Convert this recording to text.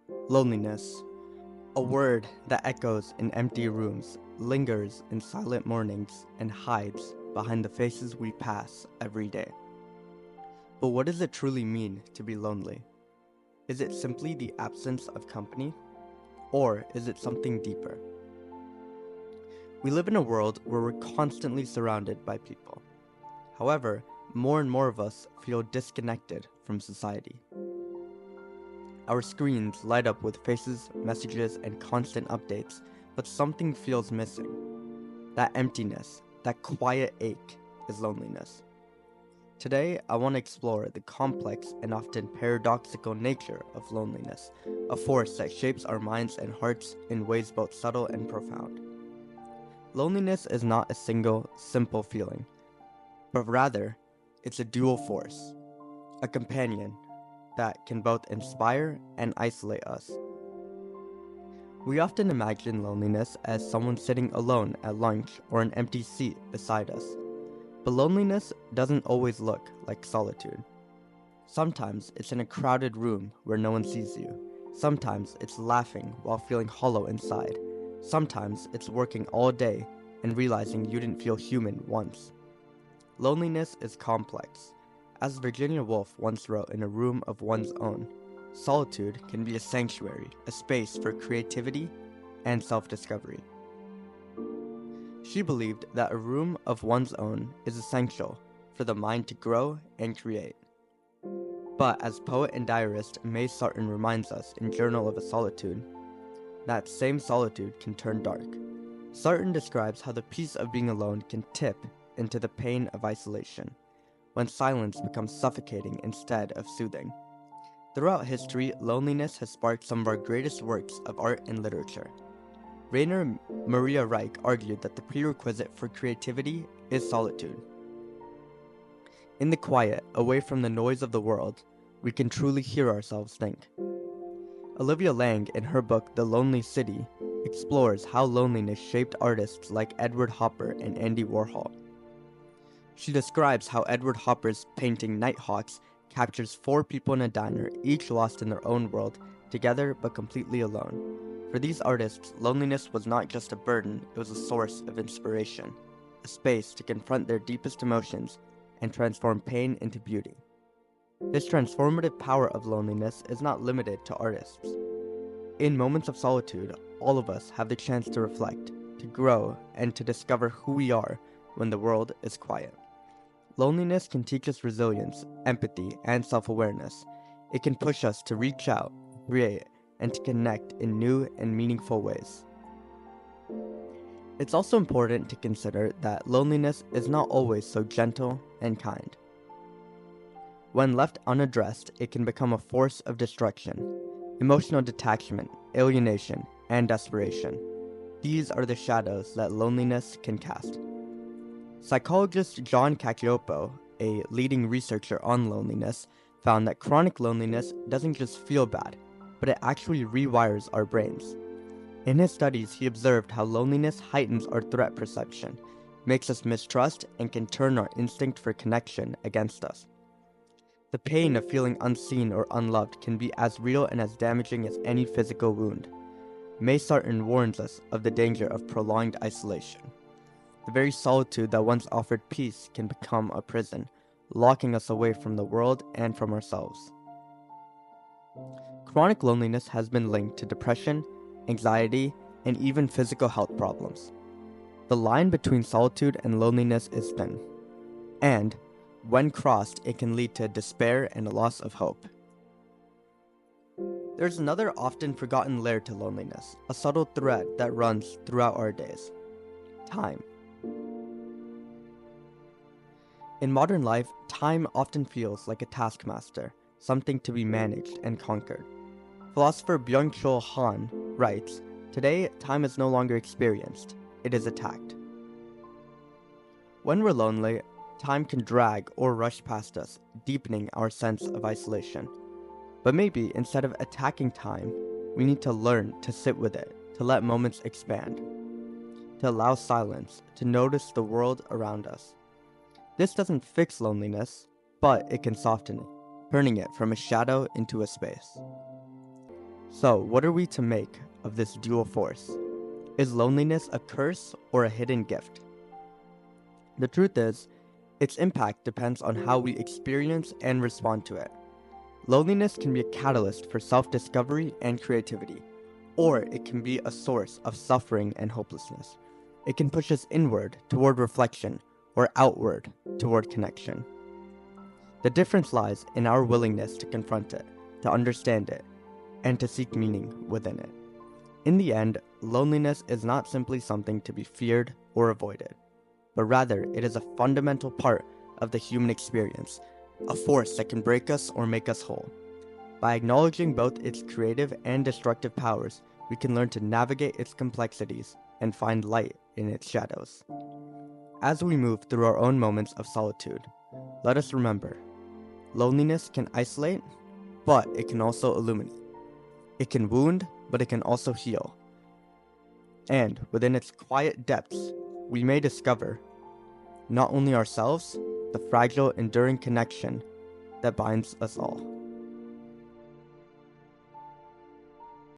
Loneliness, a word that echoes in empty rooms, lingers in silent mornings, and hides behind the faces we pass every day. But what does it truly mean to be lonely? Is it simply the absence of company? Or is it something deeper? We live in a world where we're constantly surrounded by people. However, more and more of us feel disconnected from society. Our screens light up with faces, messages, and constant updates, but something feels missing. That emptiness, that quiet ache, is loneliness. Today, I want to explore the complex and often paradoxical nature of loneliness, a force that shapes our minds and hearts in ways both subtle and profound. Loneliness is not a single, simple feeling, but rather, it's a dual force, a companion that can both inspire and isolate us. We often imagine loneliness as someone sitting alone at lunch or an empty seat beside us. But loneliness doesn't always look like solitude. Sometimes it's in a crowded room where no one sees you. Sometimes it's laughing while feeling hollow inside. Sometimes it's working all day and realizing you didn't feel human once. Loneliness is complex. As Virginia Woolf once wrote in A Room of One's Own, solitude can be a sanctuary, a space for creativity and self-discovery. She believed that a room of one's own is essential for the mind to grow and create. But as poet and diarist May Sarton reminds us in Journal of a Solitude, that same solitude can turn dark. Sarton describes how the peace of being alone can tip into the pain of isolation, when silence becomes suffocating instead of soothing. Throughout history, loneliness has sparked some of our greatest works of art and literature. Rainer Maria Reich argued that the prerequisite for creativity is solitude. In the quiet, away from the noise of the world, we can truly hear ourselves think. Olivia Laing, in her book The Lonely City, explores how loneliness shaped artists like Edward Hopper and Andy Warhol. She describes how Edward Hopper's painting Nighthawks captures four people in a diner, each lost in their own world, together but completely alone. For these artists, loneliness was not just a burden, it was a source of inspiration, a space to confront their deepest emotions and transform pain into beauty. This transformative power of loneliness is not limited to artists. In moments of solitude, all of us have the chance to reflect, to grow, and to discover who we are when the world is quiet. Loneliness can teach us resilience, empathy, and self-awareness. It can push us to reach out, create, and to connect in new and meaningful ways. It's also important to consider that loneliness is not always so gentle and kind. When left unaddressed, it can become a force of destruction, emotional detachment, alienation, and desperation. These are the shadows that loneliness can cast. Psychologist John Cacioppo, a leading researcher on loneliness, found that chronic loneliness doesn't just feel bad, but it actually rewires our brains. In his studies, he observed how loneliness heightens our threat perception, makes us mistrust, and can turn our instinct for connection against us. The pain of feeling unseen or unloved can be as real and as damaging as any physical wound. May Sarton warns us of the danger of prolonged isolation. The very solitude that once offered peace can become a prison, locking us away from the world and from ourselves. Chronic loneliness has been linked to depression, anxiety, and even physical health problems. The line between solitude and loneliness is thin, and when crossed, it can lead to despair and a loss of hope. There's another often forgotten layer to loneliness, a subtle thread that runs throughout our days: time. In modern life, time often feels like a taskmaster, something to be managed and conquered. Philosopher Byung-Chul Han writes, "Today, time is no longer experienced, it is attacked." When we're lonely, time can drag or rush past us, deepening our sense of isolation. But maybe instead of attacking time, we need to learn to sit with it, to let moments expand, to allow silence, to notice the world around us. This doesn't fix loneliness, but it can soften it, turning it from a shadow into a space. So, what are we to make of this dual force? Is loneliness a curse or a hidden gift? The truth is, its impact depends on how we experience and respond to it. Loneliness can be a catalyst for self-discovery and creativity, or it can be a source of suffering and hopelessness. It can push us inward toward reflection or outward toward connection. The difference lies in our willingness to confront it, to understand it, and to seek meaning within it. In the end, loneliness is not simply something to be feared or avoided, but rather it is a fundamental part of the human experience, a force that can break us or make us whole. By acknowledging both its creative and destructive powers, we can learn to navigate its complexities and find light in its shadows. As we move through our own moments of solitude, let us remember, loneliness can isolate, but it can also illuminate. It can wound, but it can also heal. And within its quiet depths, we may discover not only ourselves, the fragile, enduring connection that binds us all.